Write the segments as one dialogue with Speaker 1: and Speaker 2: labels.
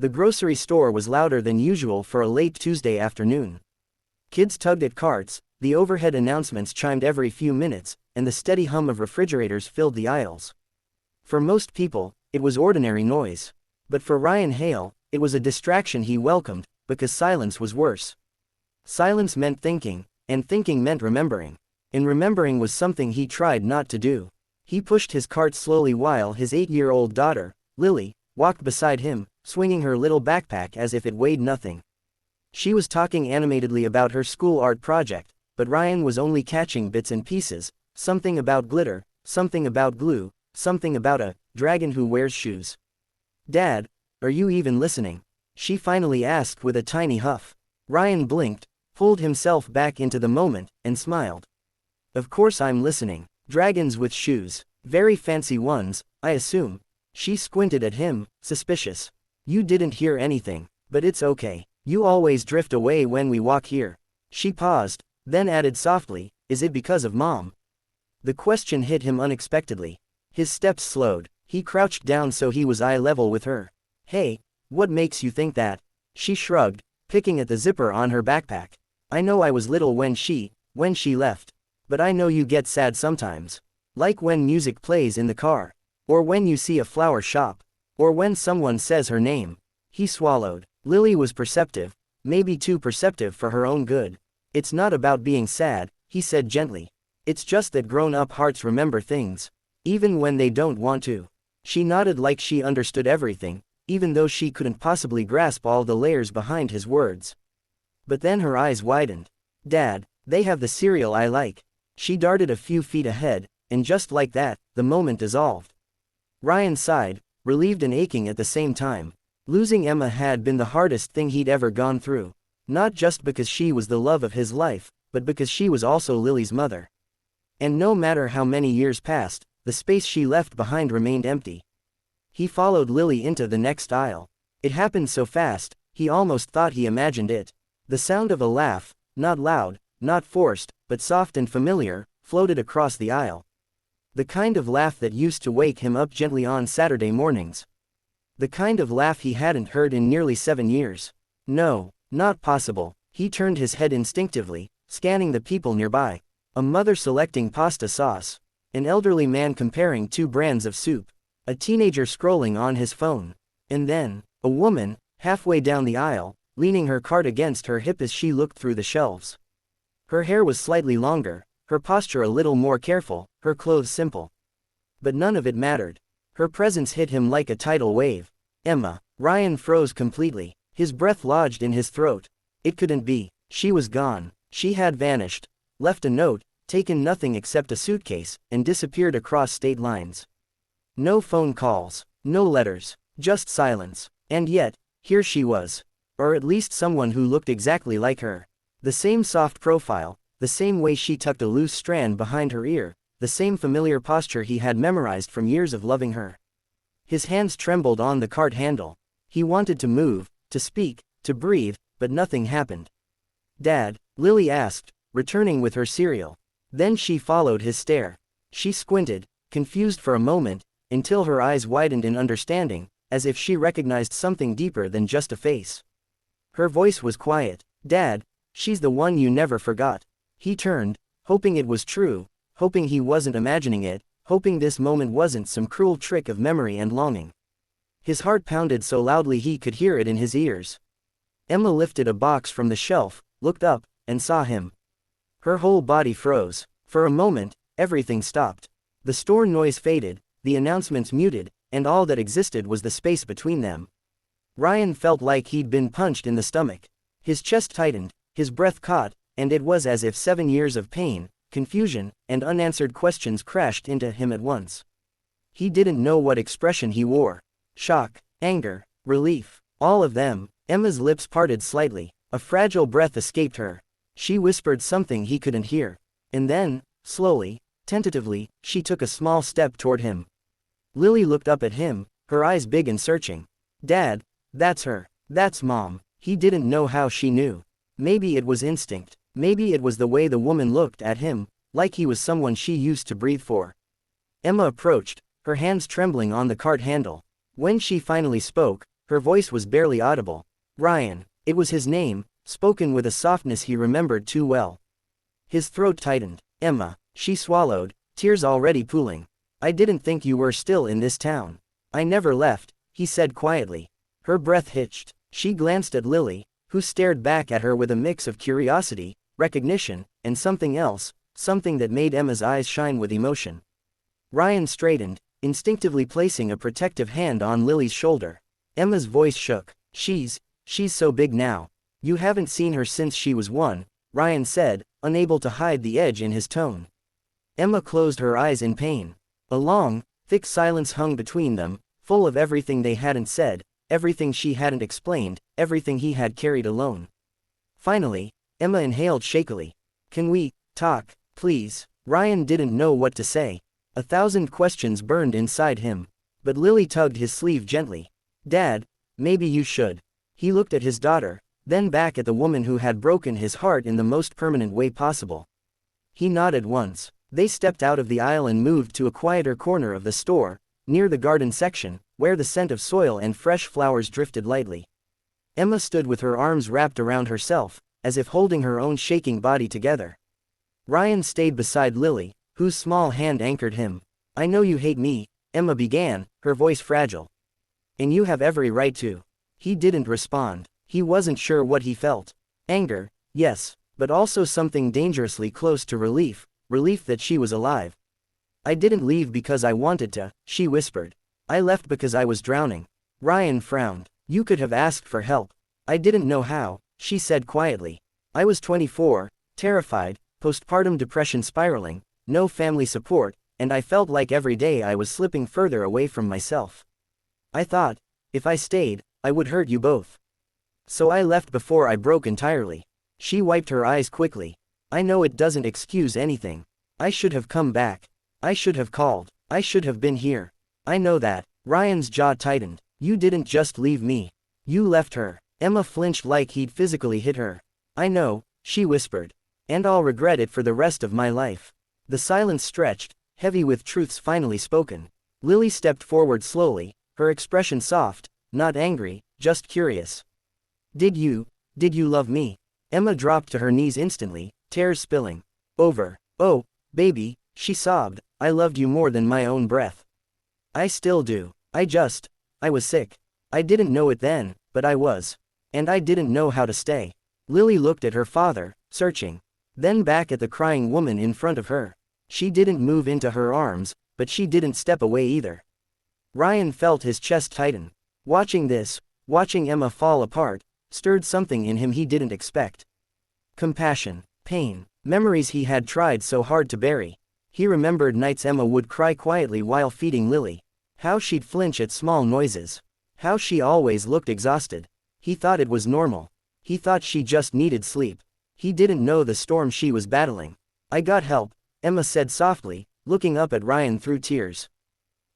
Speaker 1: The grocery store was louder than usual for a late Tuesday afternoon. Kids tugged at carts, the overhead announcements chimed every few minutes, and the steady hum of refrigerators filled the aisles. For most people, it was ordinary noise. But for Ryan Hale, it was a distraction he welcomed, because silence was worse. Silence meant thinking, and thinking meant remembering. And remembering was something he tried not to do. He pushed his cart slowly while his 8-year-old daughter, Lily, walked beside him, swinging her little backpack as if it weighed nothing. She was talking animatedly about her school art project, but Ryan was only catching bits and pieces, something about glitter, something about glue, something about a dragon who wears shoes. "Dad, are you even listening?" she finally asked with a tiny huff. Ryan blinked, pulled himself back into the moment, and smiled. "Of course I'm listening. Dragons with shoes. Very fancy ones, I assume." She squinted at him, suspicious. "You didn't hear anything, but it's okay. You always drift away when we walk here." She paused, then added softly, "Is it because of Mom?" The question hit him unexpectedly. His steps slowed. He crouched down so he was eye level with her. "Hey, what makes you think that?" She shrugged, picking at the zipper on her backpack. "I know I was little when she left. But I know you get sad sometimes. Like when music plays in the car. Or when you see a flower shop. Or when someone says her name." He swallowed. Lily was perceptive, maybe too perceptive for her own good. "It's not about being sad," he said gently. "It's just that grown-up hearts remember things. Even when they don't want to." She nodded like she understood everything, even though she couldn't possibly grasp all the layers behind his words. But then her eyes widened. "Dad, they have the cereal I like." She darted a few feet ahead, and just like that, the moment dissolved. Ryan sighed, relieved and aching at the same time. Losing Emma had been the hardest thing he'd ever gone through. Not just because she was the love of his life, but because she was also Lily's mother. And no matter how many years passed, the space she left behind remained empty. He followed Lily into the next aisle. It happened so fast, he almost thought he imagined it. The sound of a laugh, not loud, not forced, but soft and familiar, floated across the aisle. The kind of laugh that used to wake him up gently on Saturday mornings. The kind of laugh he hadn't heard in nearly 7 years. No, not possible. He turned his head instinctively, scanning the people nearby. A mother selecting pasta sauce. An elderly man comparing 2 brands of soup. A teenager scrolling on his phone. And then, a woman, halfway down the aisle, leaning her cart against her hip as she looked through the shelves. Her hair was slightly longer, her posture a little more careful, her clothes simple. But none of it mattered. Her presence hit him like a tidal wave. Emma. Ryan froze completely. His breath lodged in his throat. It couldn't be. She was gone. She had vanished. Left a note, taken nothing except a suitcase, and disappeared across state lines. No phone calls. No letters. Just silence. And yet, here she was. Or at least someone who looked exactly like her. The same soft profile, the same way she tucked a loose strand behind her ear, the same familiar posture he had memorized from years of loving her. His hands trembled on the cart handle. He wanted to move, to speak, to breathe, but nothing happened. "Dad?" Lily asked, returning with her cereal. Then she followed his stare. She squinted, confused for a moment, until her eyes widened in understanding, as if she recognized something deeper than just a face. Her voice was quiet. "Dad, she's the one you never forgot." He turned, hoping it was true, hoping he wasn't imagining it, hoping this moment wasn't some cruel trick of memory and longing. His heart pounded so loudly he could hear it in his ears. Emma lifted a box from the shelf, looked up, and saw him. Her whole body froze. For a moment, everything stopped. The store noise faded, the announcements muted, and all that existed was the space between them. Ryan felt like he'd been punched in the stomach. His chest tightened, his breath caught, and it was as if 7 years of pain, confusion, and unanswered questions crashed into him at once. He didn't know what expression he wore. Shock, anger, relief, all of them. Emma's lips parted slightly, a fragile breath escaped her. She whispered something he couldn't hear. And then, slowly, tentatively, she took a small step toward him. Lily looked up at him, her eyes big and searching. "Dad, that's her. That's Mom." He didn't know how she knew. Maybe it was instinct. Maybe it was the way the woman looked at him, like he was someone she used to breathe for. Emma approached, her hands trembling on the cart handle. When she finally spoke, Her voice was barely audible. Ryan. It was his name, spoken with a softness he remembered too well. His throat tightened. Emma. She swallowed, tears already pooling. I didn't think you were still in this town. I never left, he said quietly. Her breath hitched. She glanced at Lily, who stared back at her with a mix of curiosity, recognition, and something else, something that made Emma's eyes shine with emotion. Ryan straightened, instinctively placing a protective hand on Lily's shoulder. Emma's voice shook. She's so big now. You haven't seen her since she was 1, Ryan said, unable to hide the edge in his tone. Emma closed her eyes in pain. A long, thick silence hung between them, full of everything they hadn't said, everything she hadn't explained, everything he had carried alone. Finally, Emma inhaled shakily. Can we talk, please? Ryan didn't know what to say. 1,000 questions burned inside him. But Lily tugged his sleeve gently. Dad, maybe you should. He looked at his daughter, then back at the woman who had broken his heart in the most permanent way possible. He nodded once. They stepped out of the aisle and moved to a quieter corner of the store, near the garden section, where the scent of soil and fresh flowers drifted lightly. Emma stood with her arms wrapped around herself, as if holding her own shaking body together. Ryan stayed beside Lily, whose small hand anchored him. I know you hate me, Emma began, her voice fragile. And you have every right to. He didn't respond. He wasn't sure what he felt. Anger, yes, but also something dangerously close to relief that she was alive. I didn't leave because I wanted to, she whispered. I left because I was drowning. Ryan frowned. You could have asked for help. I didn't know how, she said quietly. I was 24, terrified, postpartum depression spiraling, no family support, and I felt like every day I was slipping further away from myself. I thought, if I stayed, I would hurt you both. So I left before I broke entirely. She wiped her eyes quickly. I know it doesn't excuse anything. I should have come back. I should have called. I should have been here. I know that. Ryan's jaw tightened. You didn't just leave me. You left her. Emma flinched like he'd physically hit her. I know, she whispered. And I'll regret it for the rest of my life. The silence stretched, heavy with truths finally spoken. Lily stepped forward slowly, her expression soft, not angry, just curious. Did you love me? Emma dropped to her knees instantly, tears spilling. Over. Oh, baby, she sobbed, I loved you more than my own breath. I still do. I was sick. I didn't know it then, but I was. And I didn't know how to stay. Lily looked at her father, searching. Then back at the crying woman in front of her. She didn't move into her arms, but she didn't step away either. Ryan felt his chest tighten. Watching Emma fall apart, stirred something in him he didn't expect. Compassion, pain, memories he had tried so hard to bury. He remembered nights Emma would cry quietly while feeding Lily. How she'd flinch at small noises. How she always looked exhausted. He thought it was normal. He thought she just needed sleep. He didn't know the storm she was battling. I got help, Emma said softly, looking up at Ryan through tears.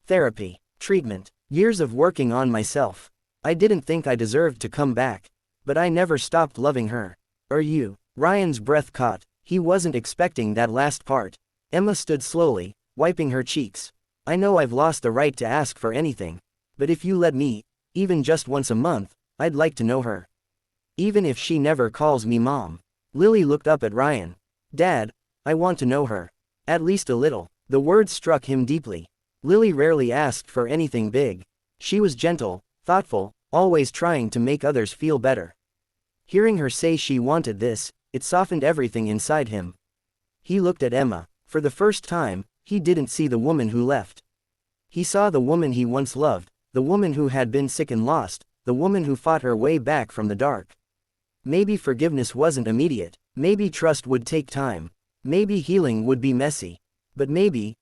Speaker 1: Therapy, treatment, years of working on myself. I didn't think I deserved to come back. But I never stopped loving her. Or you. Ryan's breath caught. He wasn't expecting that last part. Emma stood slowly, wiping her cheeks. I know I've lost the right to ask for anything. But if you let me, even just once a month, I'd like to know her. Even if she never calls me mom. Lily looked up at Ryan. Dad, I want to know her. At least a little. The words struck him deeply. Lily rarely asked for anything big. She was gentle, thoughtful, always trying to make others feel better. Hearing her say she wanted this, it softened everything inside him. He looked at Emma. For the first time, he didn't see the woman who left. He saw the woman he once loved, the woman who had been sick and lost, the woman who fought her way back from the dark. Maybe forgiveness wasn't immediate, maybe trust would take time, maybe healing would be messy. But maybe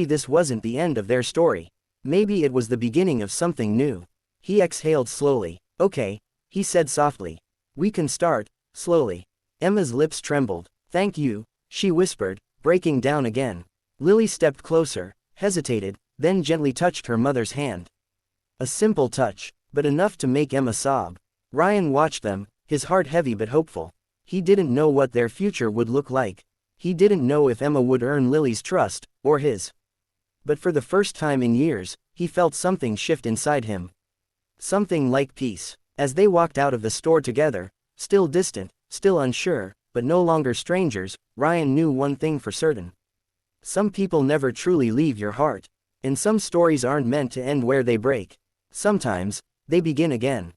Speaker 1: this wasn't the end of their story. Maybe it was the beginning of something new. He exhaled slowly. Okay, he said softly. We can start, slowly. Emma's lips trembled. Thank you, she whispered, breaking down again. Lily stepped closer, hesitated, then gently touched her mother's hand. A simple touch, but enough to make Emma sob. Ryan watched them, his heart heavy but hopeful. He didn't know what their future would look like. He didn't know if Emma would earn Lily's trust, or his. But for the first time in years, he felt something shift inside him. Something like peace. As they walked out of the store together, still distant, still unsure, but no longer strangers, Ryan knew one thing for certain. Some people never truly leave your heart. And some stories aren't meant to end where they break. Sometimes, they begin again.